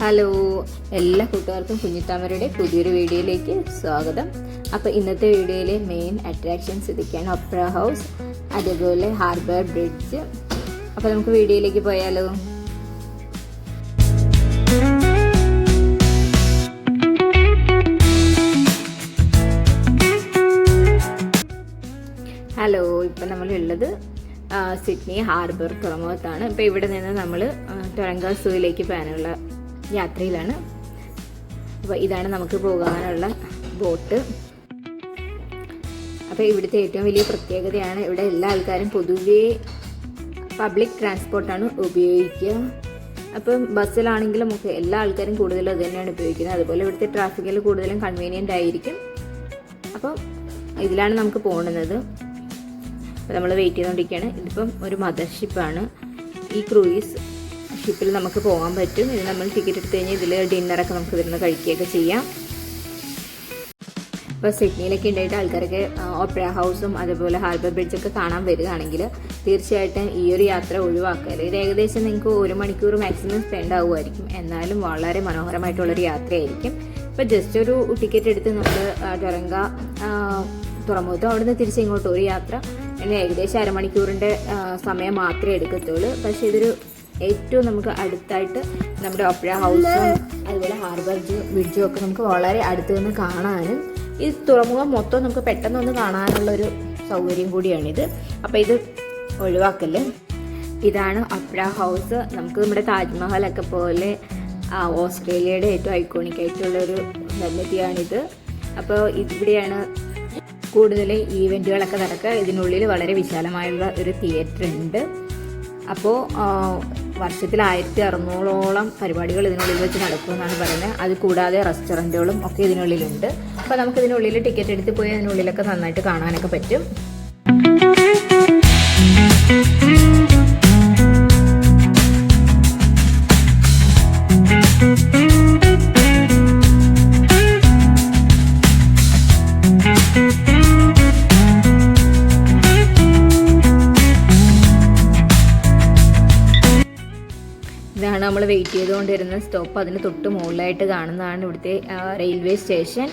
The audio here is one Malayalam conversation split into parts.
ഹലോ, എല്ലാ കൂട്ടുകാർക്കും കുഞ്ഞിത്താമരയുടെ പുതിയൊരു വീഡിയോയിലേക്ക് സ്വാഗതം. അപ്പോൾ ഇന്നത്തെ വീഡിയോയിലെ മെയിൻ അട്രാക്ഷൻസ് ഇതൊക്കെയാണ്. ഒപ്ര ഹൗസ്, അതേപോലെ ഹാർബർ ബ്രിഡ്ജ്. അപ്പോൾ നമുക്ക് വീഡിയോയിലേക്ക് പോയാലോ. ഹലോ, ഇപ്പം നമ്മളുള്ളത് സിഡ്നി ഹാർബർ തുറമുഖത്താണ്. ഇപ്പോൾ ഇവിടെ നിന്ന് നമ്മൾ തുരങ്ക സൂയിലേക്ക് പോകാനുള്ള യാത്രയിലാണ്. അപ്പോൾ ഇതാണ് നമുക്ക് പോകാനുള്ള ബോട്ട്. അപ്പോൾ ഇവിടുത്തെ ഏറ്റവും വലിയ പ്രത്യേകതയാണ് ഇവിടെ എല്ലാ ആൾക്കാരും പൊതുവേ പബ്ലിക് ട്രാൻസ്പോർട്ടാണ് ഉപയോഗിക്കുക. അപ്പം ബസ്സിലാണെങ്കിലും ഒക്കെ എല്ലാ ആൾക്കാരും കൂടുതലും അത് തന്നെയാണ് ഉപയോഗിക്കുന്നത്. അതുപോലെ ഇവിടുത്തെ ട്രാഫിക്കിൽ കൂടുതലും കൺവീനിയൻ്റ് ആയിരിക്കും. അപ്പം ഇതിലാണ് നമുക്ക് പോകുന്നത്. അപ്പോൾ നമ്മൾ വെയിറ്റ് ചെയ്തുകൊണ്ടിരിക്കുകയാണ്. ഇതിപ്പം ഒരു മദർഷിപ്പാണ്. ഈ ക്രൂയിസ് ഷിപ്പിൽ നമുക്ക് പോകാൻ പറ്റും. ഇത് നമ്മൾ ടിക്കറ്റ് എടുത്തു കഴിഞ്ഞാൽ ഇതിൽ ഡിന്നറൊക്കെ നമുക്ക് ഇതിൽ നിന്ന് കഴിക്കുകയൊക്കെ ചെയ്യാം. ഇപ്പോൾ സിഡ്നിയിലൊക്കെ ഉണ്ടായിട്ട് ആൾക്കാരൊക്കെ ഓപ്പറ ഹൗസും അതുപോലെ ഹാർബർ ബ്രിഡ്ജൊക്കെ കാണാൻ വരികയാണെങ്കിൽ തീർച്ചയായിട്ടും ഈ ഒരു യാത്ര ഒഴിവാക്കുക. ഇത് ഏകദേശം നിങ്ങൾക്ക് 1 മണിക്കൂർ മാക്സിമം സ്പെൻഡ് ആവുമായിരിക്കും. എന്നാലും വളരെ മനോഹരമായിട്ടുള്ളൊരു യാത്രയായിരിക്കും. ഇപ്പോൾ ജസ്റ്റ് ഒരു ടിക്കറ്റ് എടുത്ത് നമ്മൾ തുരങ്ക തുറമുഖത്തും അവിടുന്ന് തിരിച്ചിങ്ങോട്ട് ഒരു യാത്ര ഏകദേശം അരമണിക്കൂറിൻ്റെ സമയം മാത്രമേ എടുക്കത്തുള്ളൂ. പക്ഷേ ഇതൊരു ഏറ്റവും നമുക്ക് അടുത്തായിട്ട് നമ്മുടെ ഓപ്പറ ഹൗസും അതുപോലെ ഹാർബർ ബ്രിഡ്ജും ഒക്കെ നമുക്ക് വളരെ അടുത്ത് നിന്ന് കാണാനും ഈ തുറമുഖം മൊത്തം നമുക്ക് പെട്ടെന്നൊന്ന് കാണാനുള്ളൊരു സൗകര്യം കൂടിയാണിത്. അപ്പോൾ ഇത് ഒഴിവാക്കല്. ഇതാണ് ഓപ്പറ ഹൗസ്. നമുക്ക് നമ്മുടെ താജ്മഹലൊക്കെ പോലെ ഓസ്ട്രേലിയയുടെ ഏറ്റവും ഐക്കോണിക് ആയിട്ടുള്ളൊരു നിർമ്മിതിയാണിത്. അപ്പോൾ ഇവിടെയാണ് കൂടുതൽ ഈവൻറ്റുകളൊക്കെ നടക്കുക. ഇതിനുള്ളിൽ വളരെ വിശാലമായുള്ള ഒരു തിയേറ്റർ ഉണ്ട്. അപ്പോൾ വർഷത്തിൽ 1600ഓളം പരിപാടികൾ ഇതിനുള്ളിൽ വെച്ച് നടക്കുമെന്നാണ് പറയുന്നത്. അത് കൂടാതെ റെസ്റ്റോറൻറ്റുകളും ഒക്കെ ഇതിനുള്ളിലുണ്ട്. അപ്പോൾ നമുക്ക് ഇതിനുള്ളിൽ ടിക്കറ്റ് എടുത്ത് പോയി അതിനുള്ളിലൊക്കെ നന്നായിട്ട് കാണാനൊക്കെ പറ്റും. ഇതാണ് നമ്മൾ വെയിറ്റ് ചെയ്തുകൊണ്ടിരുന്ന സ്റ്റോപ്പ്. അതിന് തൊട്ട് മുകളിലായിട്ട് കാണുന്നതാണ് ഇവിടുത്തെ റെയിൽവേ സ്റ്റേഷൻ.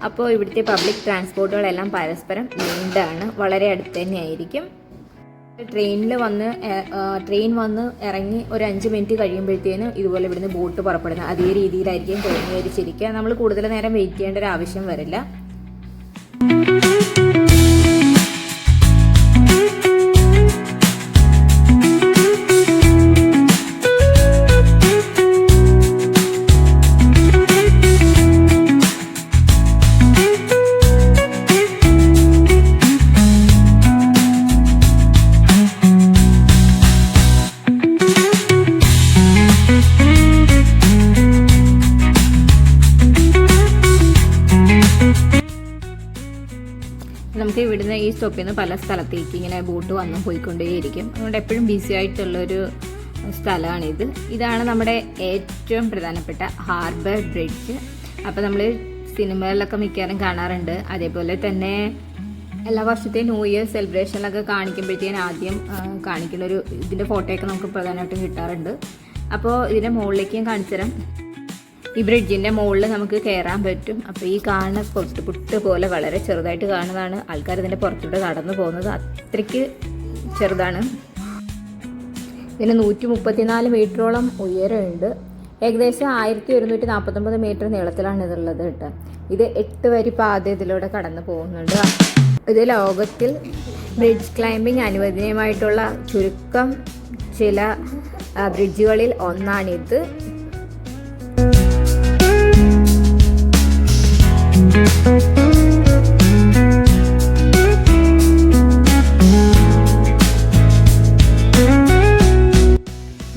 അപ്പോൾ ഇവിടുത്തെ പബ്ലിക് ട്രാൻസ്പോർട്ടുകളെല്ലാം പരസ്പരം ലിങ്ക്ഡാണ്, വളരെ അടുത്ത് തന്നെ ആയിരിക്കും. ട്രെയിൻ വന്ന് ഇറങ്ങി ഒരു 5 മിനിറ്റ് കഴിയുമ്പോഴത്തേനും ഇതുപോലെ ഇവിടുന്ന് ബോട്ട് പുറപ്പെടുന്നത്. അതേ രീതിയിലായിരിക്കും ക്രമീകരിച്ചിരിക്കുക. നമ്മൾ കൂടുതൽ നേരം വെയിറ്റ് ചെയ്യേണ്ട ഒരു ആവശ്യം വരില്ല. നമുക്ക് ഇവിടുന്ന് ഈ സ്റ്റോപ്പിൽ നിന്ന് പല സ്ഥലത്തേക്ക് ഇങ്ങനെ ബോട്ട് വന്ന് പോയിക്കൊണ്ടേയിരിക്കും. അതുകൊണ്ട് എപ്പോഴും ബിസി ആയിട്ടുള്ളൊരു സ്ഥലമാണിത്. ഇതാണ് നമ്മുടെ ഏറ്റവും പ്രധാനപ്പെട്ട ഹാർബർ ബ്രിഡ്ജ്. അപ്പോൾ നമ്മൾ സിനിമകളിലൊക്കെ മിക്കവാറും കാണാറുണ്ട്. അതേപോലെ തന്നെ എല്ലാ വർഷത്തെയും ന്യൂ ഇയർ സെലിബ്രേഷനിലൊക്കെ കാണിക്കുമ്പോഴത്തേനും ആദ്യം കാണിക്കുന്നൊരു ഇതിൻ്റെ ഫോട്ടോയൊക്കെ നമുക്ക് പ്രധാനമായിട്ടും കിട്ടാറുണ്ട്. അപ്പോൾ ഇതിൻ്റെ മുകളിലേക്ക് ഞാൻ കാണിച്ചു തരാം. ഈ ബ്രിഡ്ജിൻ്റെ മുകളിൽ നമുക്ക് കയറാൻ പറ്റും. അപ്പോൾ ഈ കാണുന്ന പുട്ട് പോലെ വളരെ ചെറുതായിട്ട് കാണുന്നതാണ്. ആൾക്കാർ ഇതിൻ്റെ പുറത്തൂടെ നടന്നു പോകുന്നത്. അത്രയ്ക്ക് ചെറുതാണ്. ഇതിന് 134 മീറ്ററോളം ഉയരമുണ്ട്. ഏകദേശം 1149 മീറ്റർ നീളത്തിലാണ് ഇതുള്ളത് കേട്ടോ. ഇത് 8 വരി പാത ഇതിലൂടെ കടന്നു പോകുന്നുണ്ട്. ഇത് ലോകത്തിൽ ബ്രിഡ്ജ് ക്ലൈമ്പിംഗ് അനുവദനീയമായിട്ടുള്ള ചുരുക്കം ചില ബ്രിഡ്ജുകളിൽ ഒന്നാണിത്.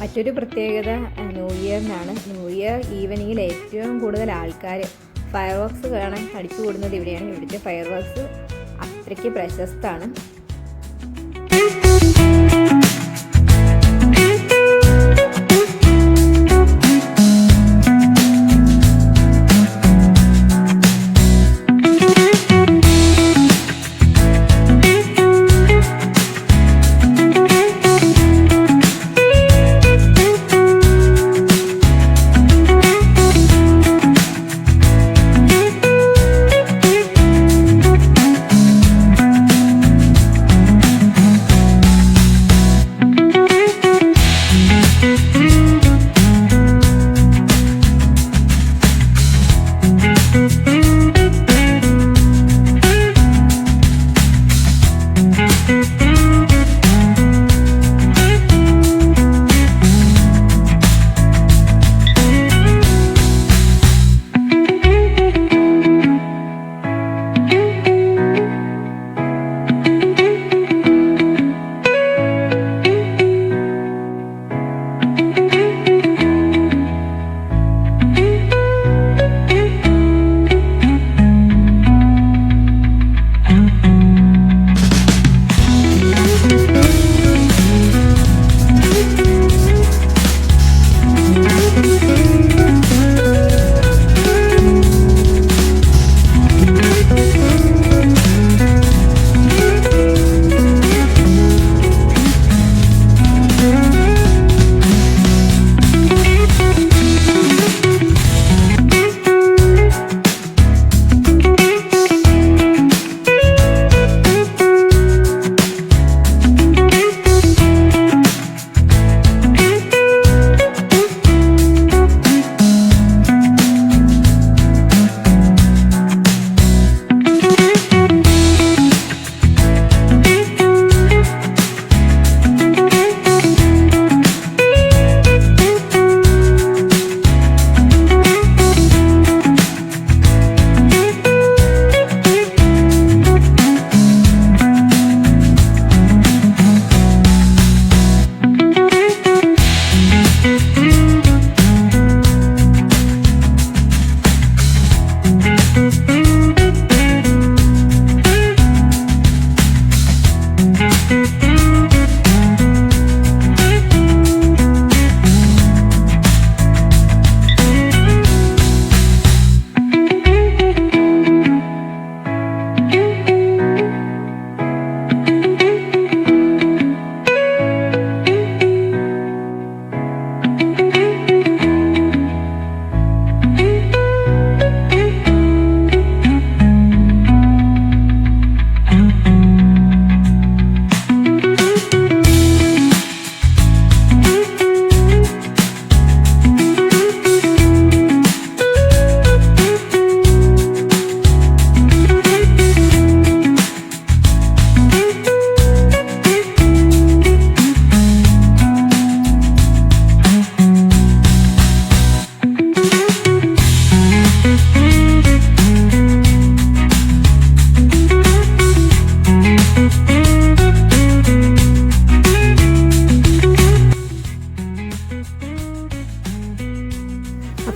മറ്റൊരു പ്രത്യേകത ന്യൂ ഇയറിനാണ്. ന്യൂ ഇയർ ഈവനിങ്ങിൽ ഏറ്റവും കൂടുതൽ ആൾക്കാർ ഫയർ വർക്ക്സ് കാണാൻ അടിച്ചു കൂടുന്നത് ഇവിടെയാണ്. ഇവിടുത്തെ ഫയർ വർക്ക്സ് അത്രയ്ക്ക് പ്രശസ്തമാണ്.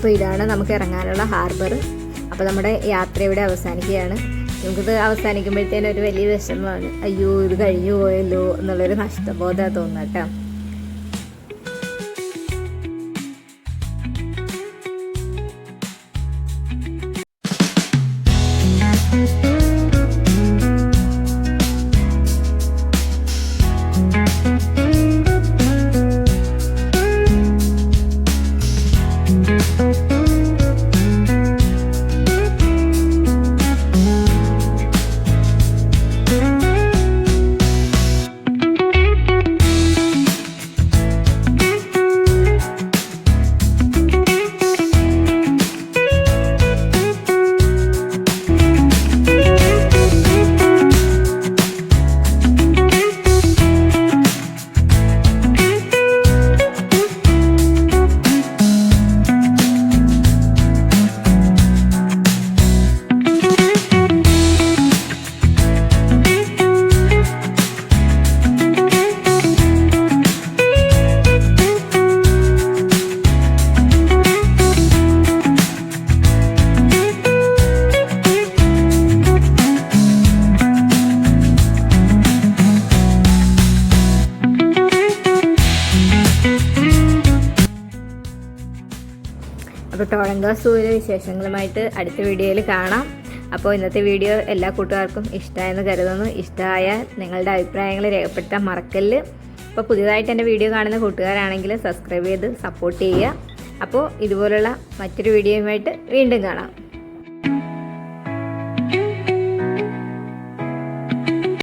അപ്പോൾ ഇതാണ് നമുക്ക് ഇറങ്ങാനുള്ള ഹാർബർ. അപ്പോൾ നമ്മുടെ യാത്ര ഇവിടെ അവസാനിക്കുകയാണ്. നമുക്കിത് അവസാനിക്കുമ്പോഴത്തേനും ഒരു വലിയ വിഷമമാണ്, അയ്യോ ഇത് കഴിഞ്ഞു പോയല്ലോ എന്നുള്ളൊരു നഷ്ടബോധമാണ് തോന്നുക കേട്ടോ. അപ്പോൾ ടോളങ്ക സൂവിലെ വിശേഷങ്ങളുമായിട്ട് അടുത്ത വീഡിയോയിൽ കാണാം. അപ്പോൾ ഇന്നത്തെ വീഡിയോ എല്ലാ കൂട്ടുകാർക്കും ഇഷ്ടമായെന്ന് കരുതുന്നു. ഇഷ്ടമായാൽ നിങ്ങളുടെ അഭിപ്രായങ്ങൾ രേഖപ്പെടുത്താൻ മറക്കല്ല്. അപ്പോൾ പുതിയതായിട്ട് എൻ്റെ വീഡിയോ കാണുന്ന കൂട്ടുകാരാണെങ്കിൽ സബ്സ്ക്രൈബ് ചെയ്ത് സപ്പോർട്ട് ചെയ്യുക. അപ്പോൾ ഇതുപോലുള്ള മറ്റൊരു വീഡിയോയുമായിട്ട് വീണ്ടും കാണാം.